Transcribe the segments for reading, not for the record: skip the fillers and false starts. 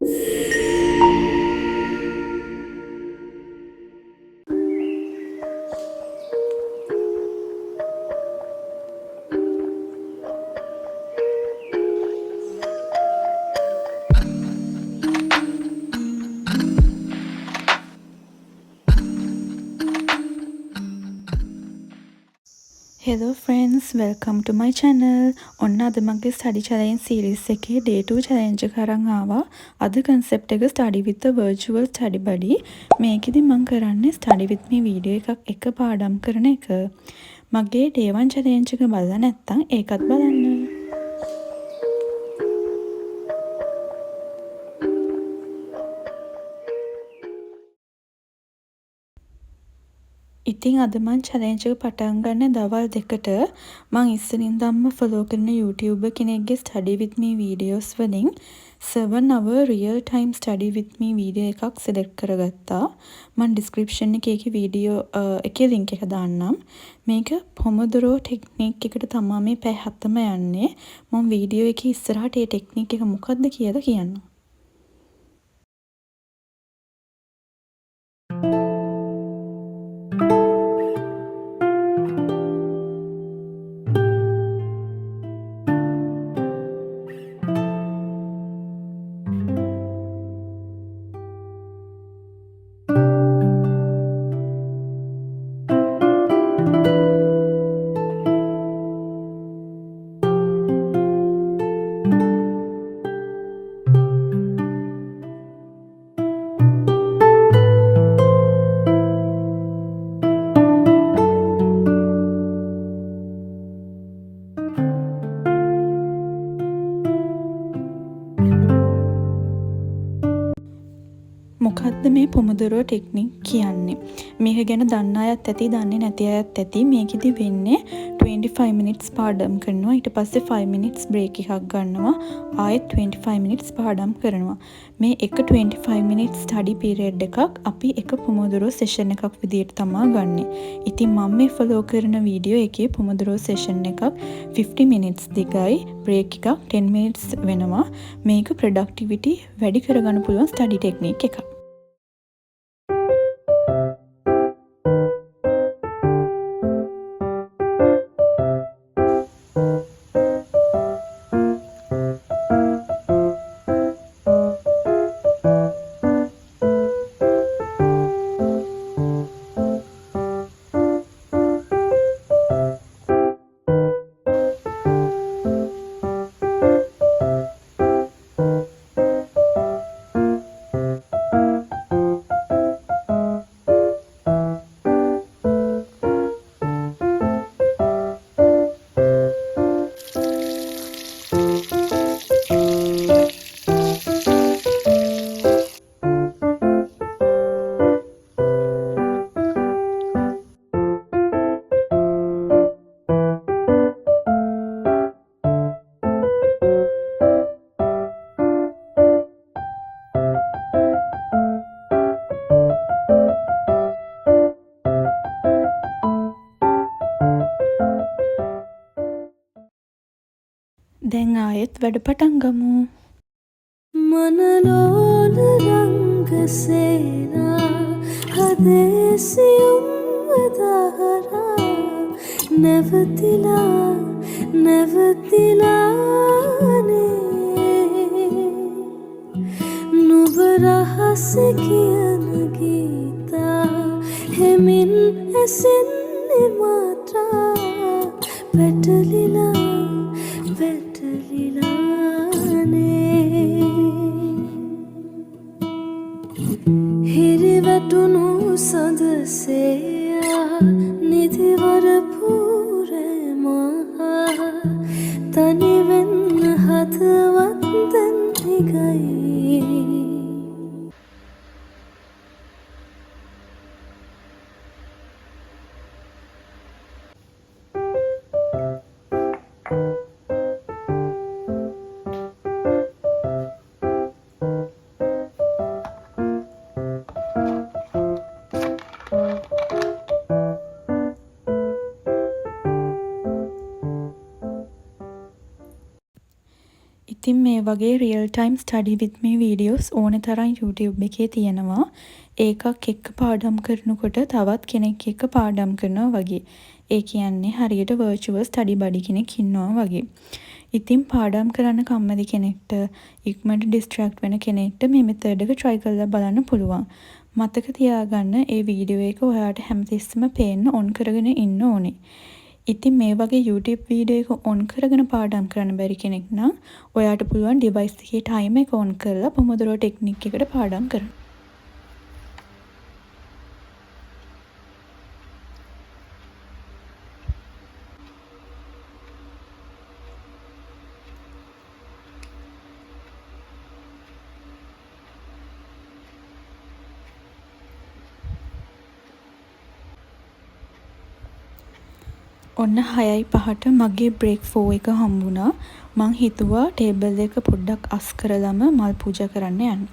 Hello friends, welcome to my channel. ඔන්න අද මගේ study challenge series එකේ day 2 challenge එක අරන් ආවා. අද concept එක study with the virtual study buddy. මේකෙදි මම කරන්නේ study with me video එකක් එක පාඩම් කරන එක. මගේ day 1 challenge එක බලලා නැත්නම් ඒකත් බලන්න. ඉතින් අද මං challenge එක පටන් ගන්න දවල් 2ට මං ඉස්සරින්දම්ම follow කරන YouTube කෙනෙක්ගේ study with me videos වලින් 7 hour real time study with me video එකක් select කරගත්තා. මං description එකේ ඒකේ video එකේ link එක දාන්නම්. මේක Pomodoro technique එකට තමයි මේ පැය 7ම යන්නේ. මම video එකේ ඉස්සරහට මේ technique එක මොකක්ද කියලා කියන්නම්. මොකක්ද මේ Pomodoro technique කියන්නේ? මේක ගැන දන්න අයත් ඇති, දන්නේ නැති අයත් ඇති. මේකෙදි වෙන්නේ 25 minutes පාඩම් කරනවා. ඊට පස්සේ 5 minutes break එකක් ගන්නවා. ආයෙත් 25 minutes පාඩම් කරනවා. මේ එක 25 minutes study period එකක් අපි එක Pomodoro session එකක් විදියට තමයි ගන්නෙ. ඉතින් මම මේ follow කරන වීඩියෝ එකේ Pomodoro session එකක් 50 minutes දිගයි. break එකක් 10 minutes වෙනවා. මේක productivity වැඩි කරගන්න පුළුවන් study technique එකක්. දැන් ආයෙත් වැඩ පටන් ගමු. මනලෝල රංගසේනා හදේසියුම් වදහරා නැවතිලා නැවතිලානේ නුඹ රහස කියන ගීතා හෙමින් ඇසෙන්නේ මාත්‍රා පැටලිලා හිරිවැටුණු සඳසේයා නිදිවර පූරමහා තනිවෙන්න හදවත් දැන් හිගයි ඉතින් මේ වගේ රියල් ටයිම් ස්ටඩි විත් මේ වීඩියෝස් ඕන තරම් YouTube එකේ තියෙනවා. ඒකක් එක්ක පාඩම් කරනකොට තවත් කෙනෙක් එක්ක පාඩම් කරනවා වගේ. ඒ කියන්නේ හරියට වර්චුවල් ස්ටඩි බඩි කෙනෙක් ඉන්නවා වගේ. ඉතින් පාඩම් කරන්න කම්මැලි කෙනෙක්ට ඉක්මනට ඩිස්ට්‍රැක්ට් වෙන කෙනෙක්ට මේ මෙතඩ් එක try කරලා බලන්න පුළුවන්. මතක තියාගන්න ඒ වීඩියෝ එක ඔයාට හැමතිස්සෙම පේන්න ඔන් කරගෙන ඉන්න ඕනේ. ඉතින් මේ වගේ YouTube වීඩියෝ එක ඔන් කරගෙන පාඩම් කරන්න බැරි කෙනෙක් නම් ඔයාට පුළුවන් ඩිවයිස් එකේ ටයිමර් එක ඔන් කරලා පොමොදොරෝ ටෙක්නික් එකට පාඩම් කරන්න. ඔන්න 6:05ට මගේ බ්‍රේක් 4 එක හම්බුණා. මං හිතුවා ටේබල් එක පොඩ්ඩක් අස් කරලම මල් පූජා කරන්න යන්න.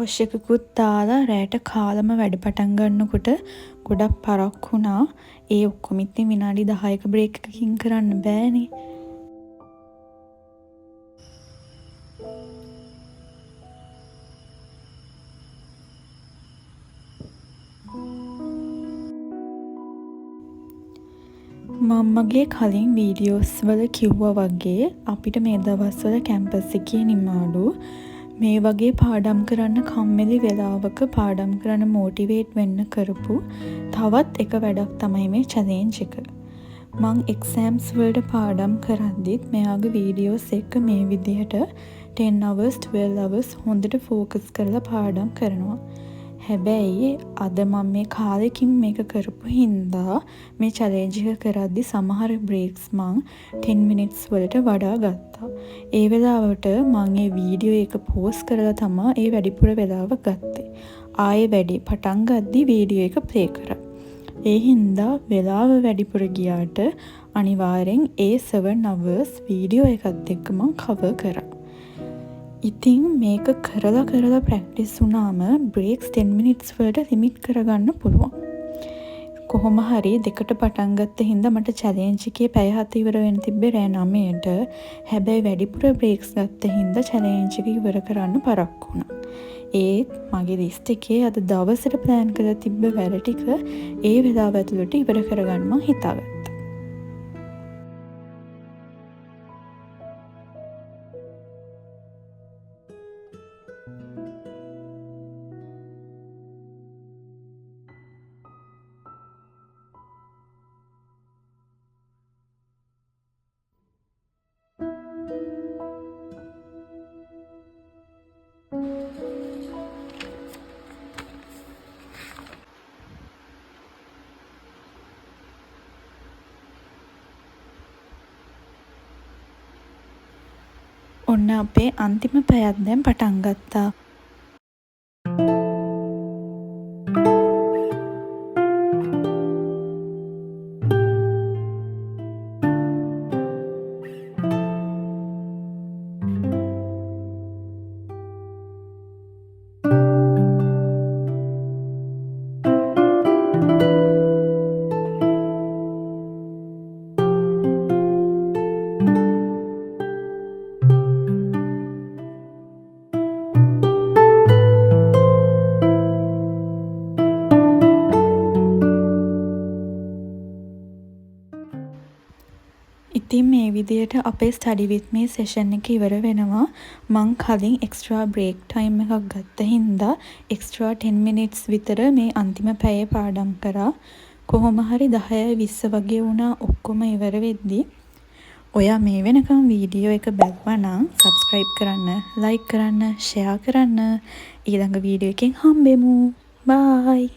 වොෂ් එකකුත් දාලා රෑට කාලම වැඩ පටන් ගන්නකොට ගොඩක් පරක් වුණා. ඒ ඔක්කොම ඉතින් විනාඩි 10ක බ්‍රේක් එකකින් කරන්න බෑනේ. මම්මගේ කලින් වීඩියෝස් වල කිව්වා වගේ අපිට මේ දවස්වල කැම්පස් එකේ නිමාඩු. මේ වගේ පාඩම් කරන්න කම්මැලි වෙලාවක පාඩම් කරන්න මෝටිවේට් වෙන්න කරපු තවත් එක වැඩක් තමයි මේ චැලෙන්ජ් එක. මං එක්සෑම්ස් වලට පාඩම් කරද්දිත් මෙයාගේ වීඩියෝස් එක මේ විදිහට 10 hours 12 hours හොඳට ෆෝකස් කරලා පාඩම් කරනවා. හැබැයි අද මම මේ කාලෙකින් මේක කරපු හින්දා මේ චැලෙන්ජ් එක කරද්දි සමහර බ්‍රේක්ස් මං 10 minutes වලට වඩා ගත්තා. ඒ වෙලාවට මං ඒ වීඩියෝ එක පෝස්ට් කරලා තමා ඒ වැඩිපුර වෙලාව ගත්තේ. ආයේ වැඩි පටන් ගද්දි වීඩියෝ එක ප්ලේ කරා. ඒ හින්දා වෙලාව වැඩිපුර ගියාට අනිවාර්යෙන් ඒ 7 hours වීඩියෝ එකත් එක්ක මං කවර් කරා. ඉතින් මේක කරලා ප්‍රැක්ටිස් වුණාම බ්‍රේක්ස් 10 minutes වලට ලිමිට් කරගන්න පුළුවන්. කොහොම හරි දෙකට පටන් ගත්ත හින්දා මට චැලෙන්ජ් එකේ පැය 7 ඉවර වෙන්න තිබ්බේ රෑ 9ට. හැබැයි වැඩිපුර බ්‍රේක්ස් ගත්ත හින්දා චැලෙන්ජ් එක ඉවර කරන්න පරක් වුණා. ඒත් මගේ ලිස්ට් එකේ අද දවසට ප්ලෑන් කරලා තිබ්බ වැඩ ටික ඒ වෙලාව ඇතුළත ඉවර කරගන්න මං හිතාගත්තා. ඔන්න අපේ අන්තිම පැයක් දැන් පටන් ගත්තා. ඉතින් මේ විදියට අපේ ස්ටඩි විත් මේ සෙෂන් එක ඉවර වෙනවා. මං කලින් එක්ස්ට්‍රා බ්‍රේක් ටයිම් එකක් ගත්ත හින්දා එක්ස්ට්‍රා 10 මිනිට්ස් විතර මේ අන්තිම පැයේ පාඩම් කරා. කොහොම හරි 10:20 වගේ වුණා ඔක්කොම ඉවර වෙද්දි. ඔයා මේ වෙනකම් වීඩියෝ එක බැලුවා නම් සබ්ස්ක්‍රයිබ් කරන්න, ලයික් කරන්න, ෂෙයා කරන්න. ඊළඟ වීඩියෝ එකෙන් හම්බෙමු. බයි.